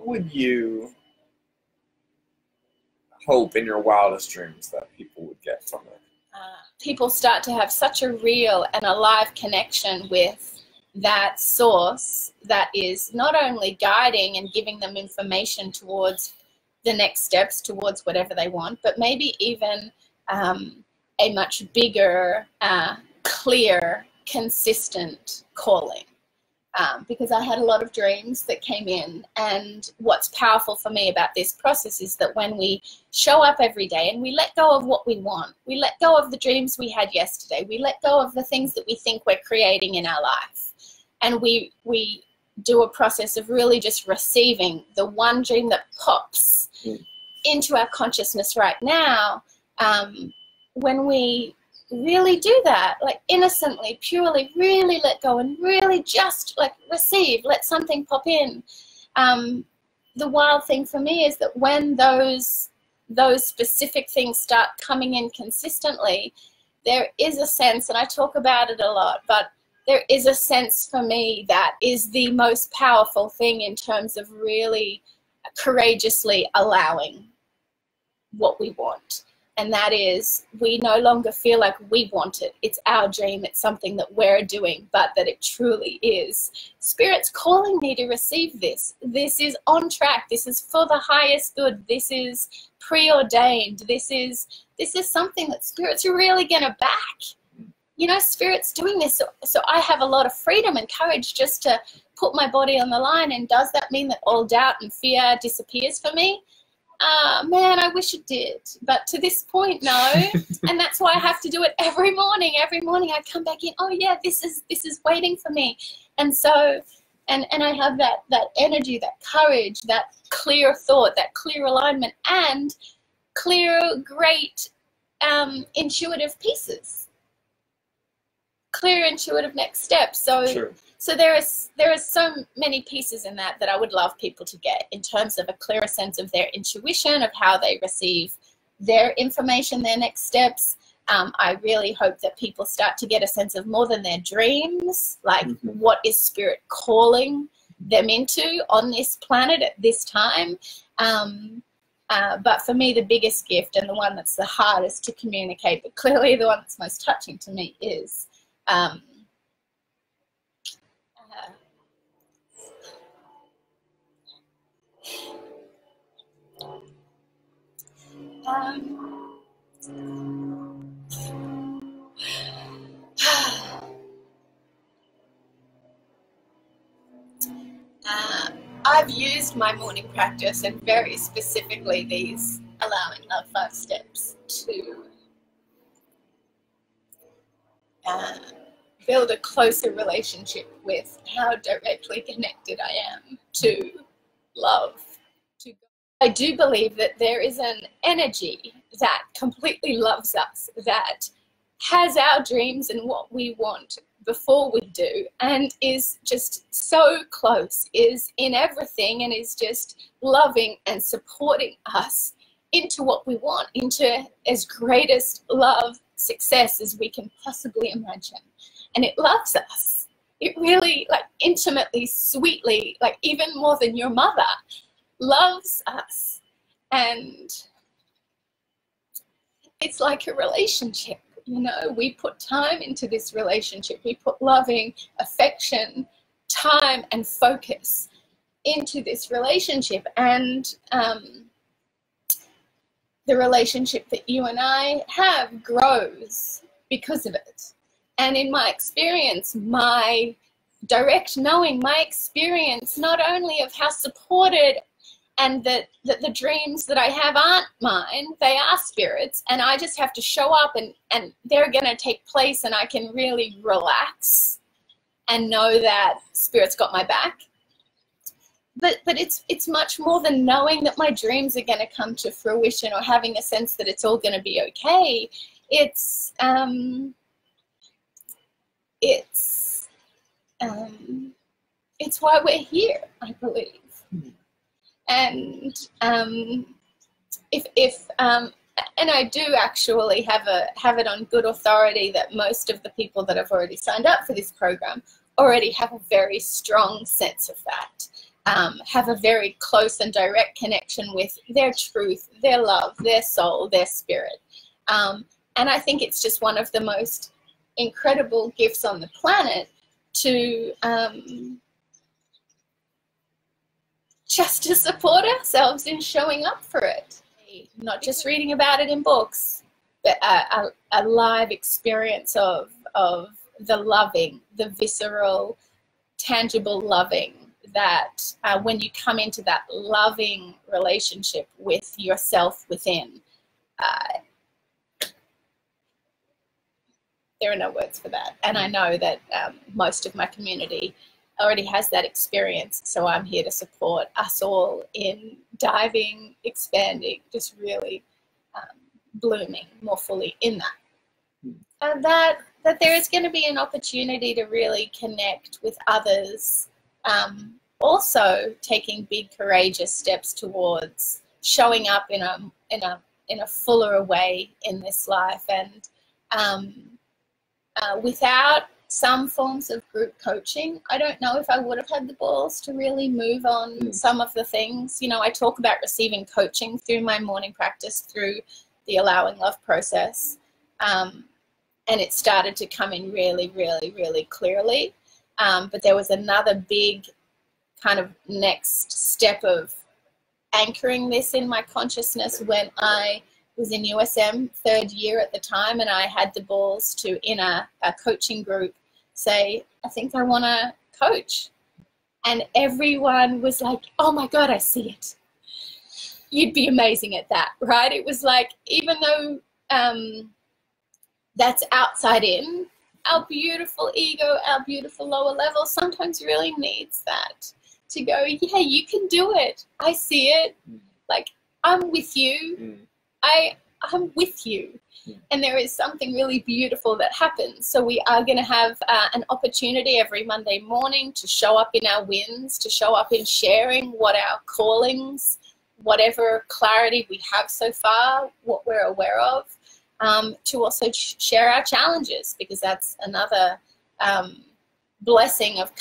would you hope in your wildest dreams that people would get from it? People start to have such a real and alive connection with that source that is not only guiding and giving them information towards the next steps, towards whatever they want, but maybe even a much bigger, clear, consistent calling. Because I had a lot of dreams that came in, and what's powerful for me about this process is that when we show up every day and we let go of what we want, we let go of the dreams we had yesterday, we let go of the things that we think we're creating in our life, and we do a process of really just receiving the one dream that pops into our consciousness right now. When we really do that, like innocently, purely, really let go and really just like receive, let something pop in. The wild thing for me is that when those specific things start coming in consistently, there is a sense, and I talk about it a lot, but there is a sense for me that is the most powerful thing in terms of really courageously allowing what we want. And that is, we no longer feel like we want it. It's our dream. It's something that we're doing, but that it truly is. Spirit's calling me to receive this. This is on track. This is for the highest good. This is preordained. This is something that Spirit's really going to back. You know, Spirit's doing this. So I have a lot of freedom and courage just to put my body on the line. And does that mean that all doubt and fear disappears for me? Man, I wish it did, but to this point, no. And that's why I have to do it every morning. Every morning I come back in, oh yeah, this is waiting for me. And so, and I have that energy, that courage, that clear thought, that clear alignment, and clear, great, intuitive pieces. Clear, intuitive next steps. So. Sure. So there are so many pieces in that I would love people to get in terms of a clearer sense of their intuition, of how they receive their information, their next steps. I really hope that people start to get a sense of more than their dreams, like what is Spirit calling them into on this planet at this time. But for me, the biggest gift and the one that's the hardest to communicate, but clearly the one that's most touching to me is I've used my morning practice, and very specifically these Allowing.Love 5 steps, to build a closer relationship with how directly connected I am to love, to God. I do believe that there is an energy that completely loves us, that has our dreams and what we want before we do, and is just so close, is in everything, and is just loving and supporting us into what we want, into as greatest love, success as we can possibly imagine. And it loves us. It really, like, intimately, sweetly, like even more than your mother, loves us. And it's like a relationship, you know. We put time into this relationship. We put loving, affection, time and focus into this relationship. And the relationship that you and I have grows because of it. And in my experience, my direct knowing, my experience not only of how supported and that the dreams that I have aren't mine, they are Spirit's, and I just have to show up and they're going to take place, and I can really relax and know that Spirit's got my back. But it's much more than knowing that my dreams are going to come to fruition or having a sense that it's all going to be okay. It's why we're here, I believe. And and I do actually have it on good authority that most of the people that have already signed up for this program already have a very strong sense of that. have a very close and direct connection with their truth, their love, their soul, their spirit. And I think it's just one of the most incredible gifts on the planet to just to support ourselves in showing up for it. Not just reading about it in books, but a live experience of the loving, the visceral, tangible loving that when you come into that loving relationship with yourself within, there are no words for that. And I know that most of my community already has that experience, so I'm here to support us all in diving, expanding, just really blooming more fully in that. And that there is going to be an opportunity to really connect with others, also taking big courageous steps towards showing up in a fuller way in this life. And without some forms of group coaching, I don't know if I would have had the balls to really move on some of the things. You know, I talk about receiving coaching through my morning practice, through the Allowing.Love process. And it started to come in really, really, really clearly. But there was another big kind of next step of anchoring this in my consciousness when I was in USM, third year at the time, and I had the balls to, in a coaching group, say, I think I want to coach. And everyone was like, oh my God, I see it. You'd be amazing at that, right? It was like, even though that's outside in, our beautiful ego, our beautiful lower level sometimes really needs that to go, yeah, you can do it. I see it. Like, I'm with you. I'm with you. And there is something really beautiful that happens. So we are going to have an opportunity every Monday morning to show up in our wins, to show up in sharing what our callings, whatever clarity we have so far, what we're aware of, to also share our challenges, because that's another blessing of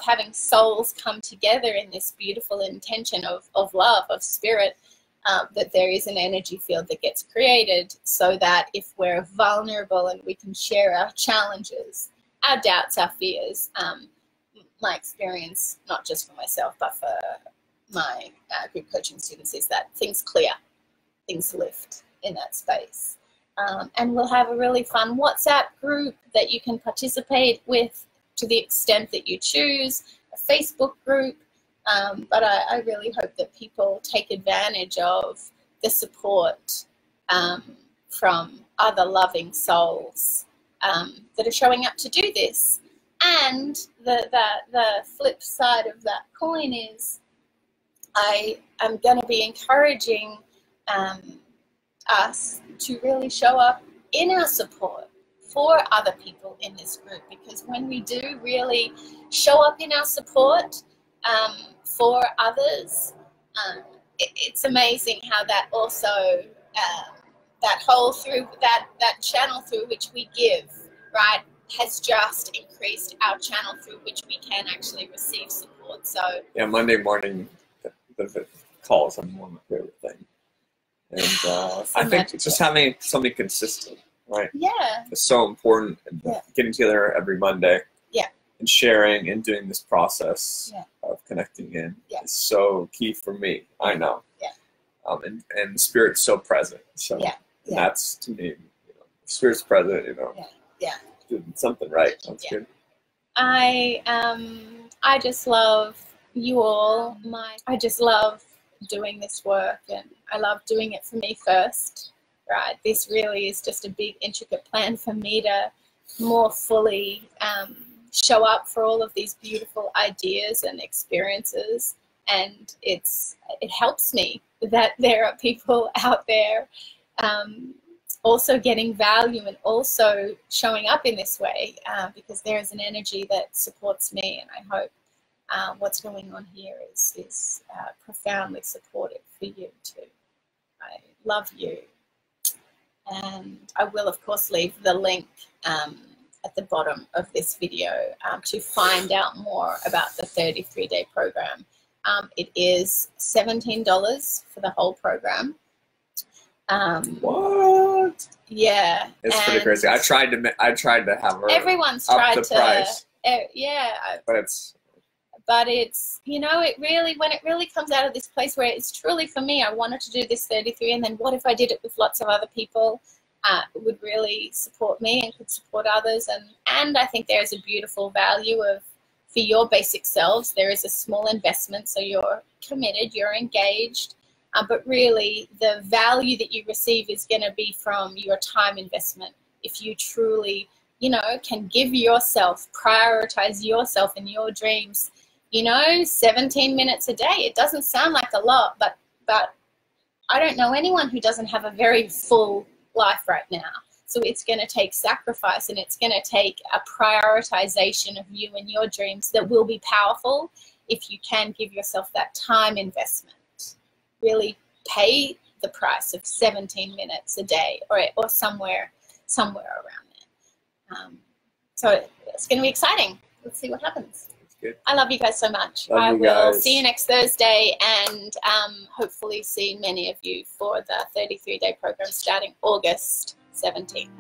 having souls come together in this beautiful intention of love, of spirit, that there is an energy field that gets created so that if we're vulnerable and we can share our challenges, our doubts, our fears, my experience, not just for myself, but for my group coaching students, is that things clear, things lift in that space. And we'll have a really fun WhatsApp group that you can participate with to the extent that you choose, a Facebook group. But I really hope that people take advantage of the support from other loving souls that are showing up to do this. And the flip side of that coin is I am going to be encouraging us to really show up in our support for other people in this group, because when we do really show up in our support for others, it's amazing how that also that whole through that channel through which we give, right, has just increased our channel through which we can actually receive support. So yeah, Monday morning the calls are one of my favorite things. And I think it's just having something consistent, right? Yeah. It's so important. Getting together every Monday. Yeah. And sharing and doing this process of connecting in is so key for me. I know. Yeah. And the Spirit's so present. So and that's, to me, Spirit's present. Doing something right. That's good. I just love you all. I just love doing this work, and I love doing it for me first, right? This really is just a big intricate plan for me to more fully show up for all of these beautiful ideas and experiences, and it helps me that there are people out there also getting value and also showing up in this way, because there is an energy that supports me, and I hope what's going on here is profoundly supportive for you too. I love you. And I will, of course, leave the link at the bottom of this video to find out more about the 33-day program It is $17 for the whole program. What? Yeah, it's pretty crazy. I tried to have her. Everyone's up tried the to. Price, Yeah, but it's you know, it really, when it really comes out of this place where it's truly for me, I wanted to do this 33, and then what if I did it with lots of other people? Would really support me and could support others, and I think there is a beautiful value of, for your basic selves, there is a small investment, so you're committed, you're engaged, but really the value that you receive is going to be from your time investment. If you truly, you know, can give yourself, prioritize yourself and your dreams, you know, 17 minutes a day. It doesn't sound like a lot, but I don't know anyone who doesn't have a very full life right now. So it's going to take sacrifice, and it's going to take a prioritization of you and your dreams that will be powerful if you can give yourself that time investment. Really pay the price of 17 minutes a day, or somewhere around there. So it's going to be exciting. Let's see what happens. Good. I love you guys so much. I will see you next Thursday, and hopefully see many of you for the 33-day program starting August 17th.